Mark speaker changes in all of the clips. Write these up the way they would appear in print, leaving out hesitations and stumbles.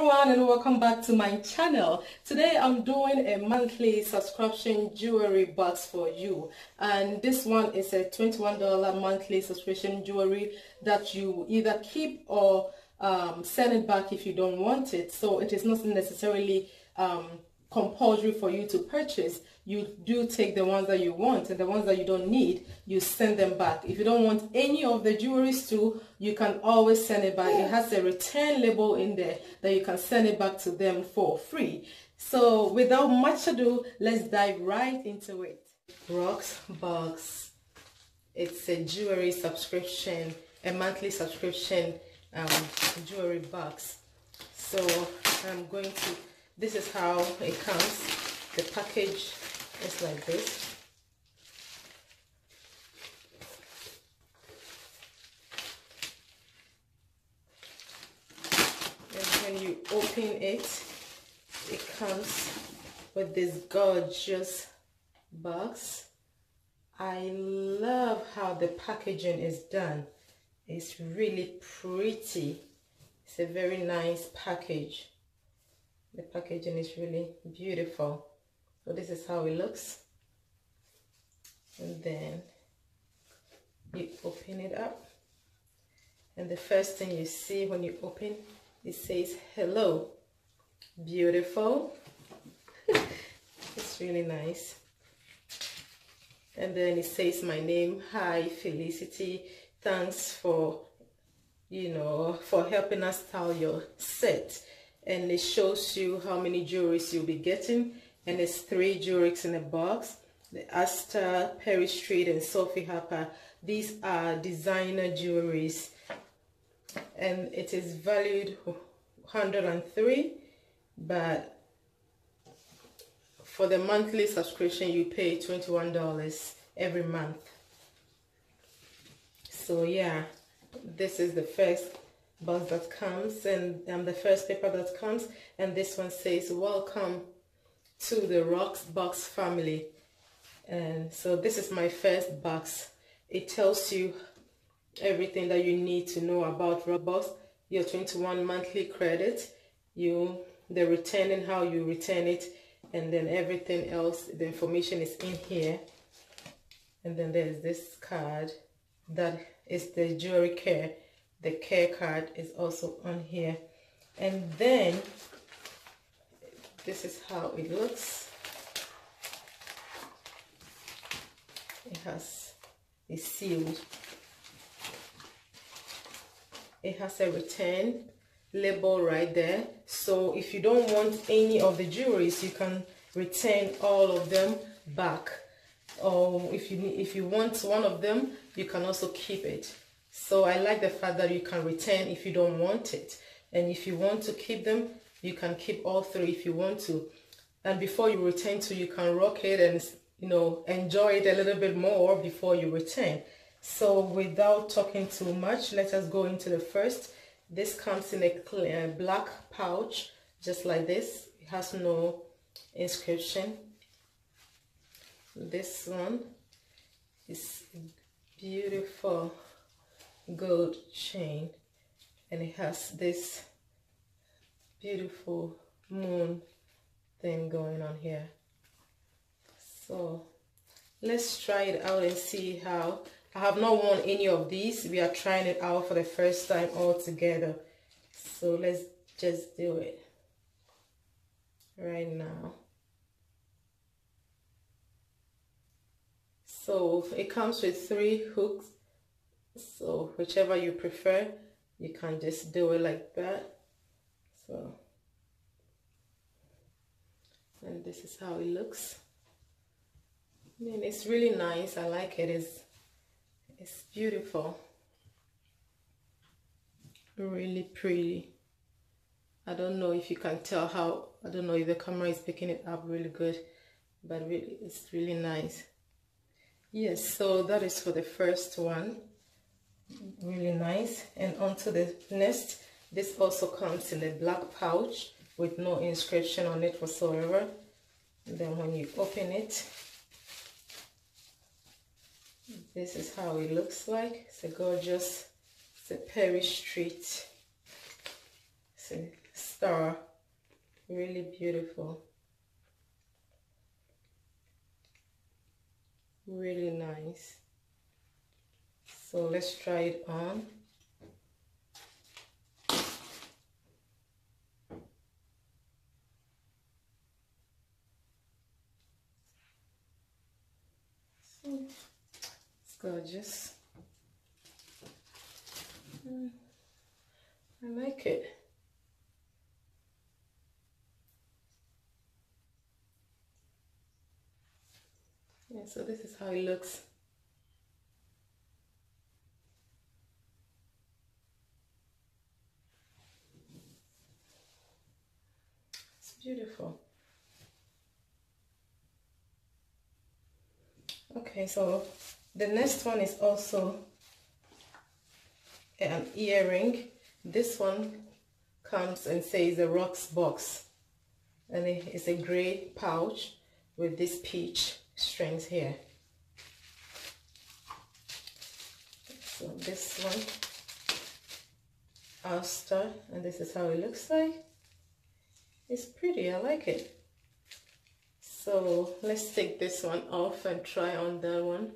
Speaker 1: everyone, and welcome back to my channel. Today I'm doing a monthly subscription jewelry box for you, and this one is a $21 monthly subscription jewelry that you either keep or send it back if you don't want it. So it is not necessarily compulsory for you to purchase. You do take the ones that you want, and the ones that you don't need, you send them back. If you don't want any of the jewelries too, you can always send it back. It has a return label in there that you can send it back to them for free. So without much ado, let's dive right into it. Rocksbox. It's a jewelry subscription, a monthly subscription jewelry box. So I'm going to, this is how it comes. The package is like this. And when you open it, it comes with this gorgeous box. I love how the packaging is done. It's really pretty. It's a very nice package. The packaging is really beautiful. So this is how it looks. And then you open it up. And the first thing you see when you open, it says hello. Beautiful. It's really nice. And then it says my name. Hi, Felicity. Thanks for, for helping us style your set. And it shows you how many jewelries you'll be getting, and it's 3 jewelries in a box. The Astor, Perry Street, and Sophie Harper. These are designer jewelries, and it is valued $103, but for the monthly subscription you pay $21 every month. So yeah, this is the first box that comes, and the first paper that comes, and this one says welcome to the Rocksbox family. And so this is my first box. It tells you everything that you need to know about Rocksbox, your 21 monthly credit, the return and how you return it, and then everything else, the information is in here. And then there's this card that is the jewelry care. The care card is also on here. And then this is how it looks. It's sealed. It has a return label right there. So if you don't want any of the jewelries, you can return all of them back. Or if you want one of them, you can also keep it. So I like the fact that you can return if you don't want it. And if you want to keep them, you can keep all 3 if you want to. And before you return to, you can rock it and, enjoy it a little bit more before you return. So without talking too much, let us go into the first. This comes in a clear black pouch, just like this. It has no inscription. This one is beautiful gold chain, and it has this beautiful moon thing going on here. So let's try it out and see how. I have not worn any of these. We are trying it out for the first time all together. So let's just do it right now. So it comes with 3 hooks. So whichever you prefer, you can just do it like that. So, and this is how it looks. And it's really nice. I like it. It's beautiful. Really pretty. I don't know if you can tell how, I don't know if the camera is picking it up really good, but really, it's really nice. Yes, so that is for the first one. Really nice. And onto the next. This also comes in a black pouch with no inscription on it whatsoever. And then when you open it, this is how it looks like. It's a gorgeous, it's a Perry Street. So star. Really beautiful. Really nice. So let's try it on. So it's gorgeous. I like it. Yeah, so this is how it looks. It's beautiful. Okay, so the next one is also an earring. This one comes and says a Rocksbox, and it's a gray pouch with this peach strings here. So this one, Asta, and this is how it looks like. It's pretty, I like it. So let's take this one off and try on that one.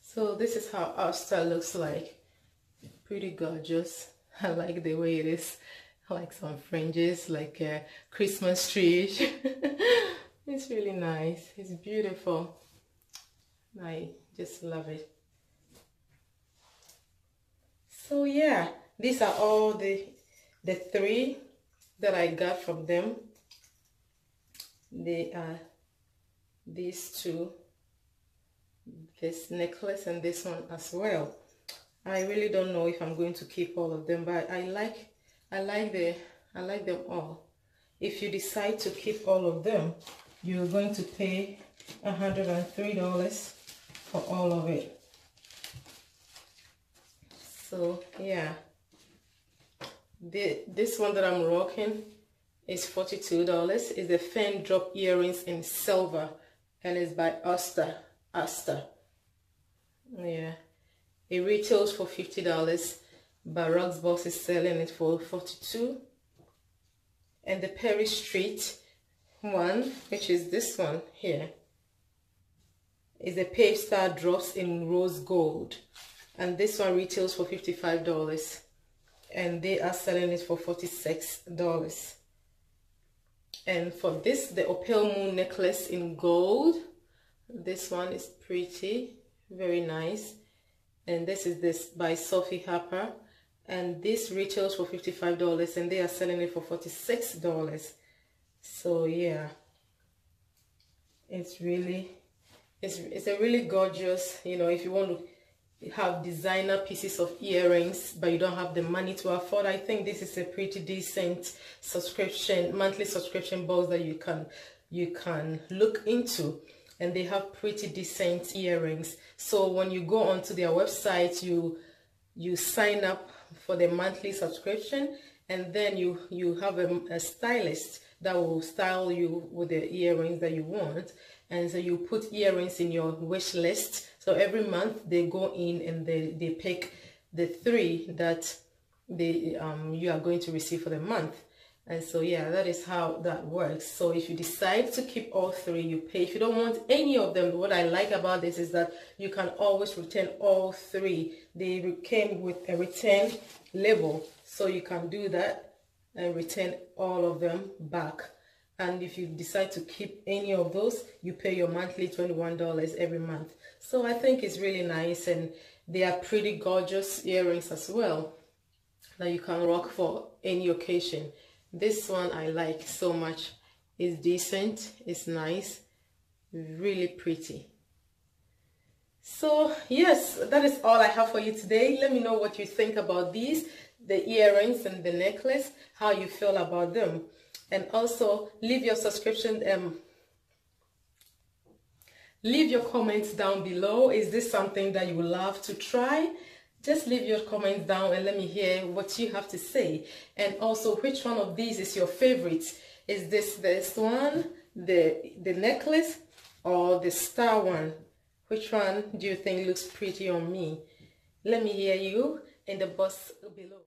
Speaker 1: So this is how Asta looks like. Pretty gorgeous. I like the way it is. I like some fringes, like a Christmas tree. It's really nice. It's beautiful. I just love it. So yeah, these are all the three that I got from them. They are these two, this necklace and this one as well. I really don't know if I'm going to keep all of them, but I like them all. If you decide to keep all of them, you're going to pay $103 for all of it. So yeah, this one that I'm rocking is $42. It's the fan drop earrings in silver, and it's by Asta. Yeah, it retails for $50, but Rocksbox is selling it for $42. And the Perry Street one, which is this one here, is a Pave Star drops in rose gold, and this one retails for $55, and they are selling it for $46. And for this, the Opal Moon necklace in gold, this one is pretty, very nice, and this is this by Sophie Harper, and this retails for $55, and they are selling it for $46. So yeah, it's a really gorgeous, you know, if you want to have designer pieces of earrings but you don't have the money to afford, I think this is a pretty decent monthly subscription box that you can look into. And they have pretty decent earrings. So when you go onto their website, you sign up for the monthly subscription, and then you have a stylist that will style you with the earrings that you want. And so you put earrings in your wish list. So every month they go in and they pick the three that you are going to receive for the month. And so yeah, that is how that works. So if you decide to keep all three, you pay. If you don't want any of them, what I like about this is that you can always return all three. They came with a return label, so you can do that and return all of them back. And if you decide to keep any of those, you pay your monthly $21 every month. So I think it's really nice, and they are pretty gorgeous earrings as well that you can rock for any occasion. This one I like so much. It's decent, it's nice, really pretty. So yes, that is all I have for you today. Let me know what you think about these, the earrings and the necklace, how you feel about them. And also leave your leave your comments down below. Is this something that you would love to try? Just leave your comments down and let me hear what you have to say. And also, which one of these is your favorite? Is this one, the necklace, or the star one? Which one do you think looks pretty on me? Let me hear you. in the box below.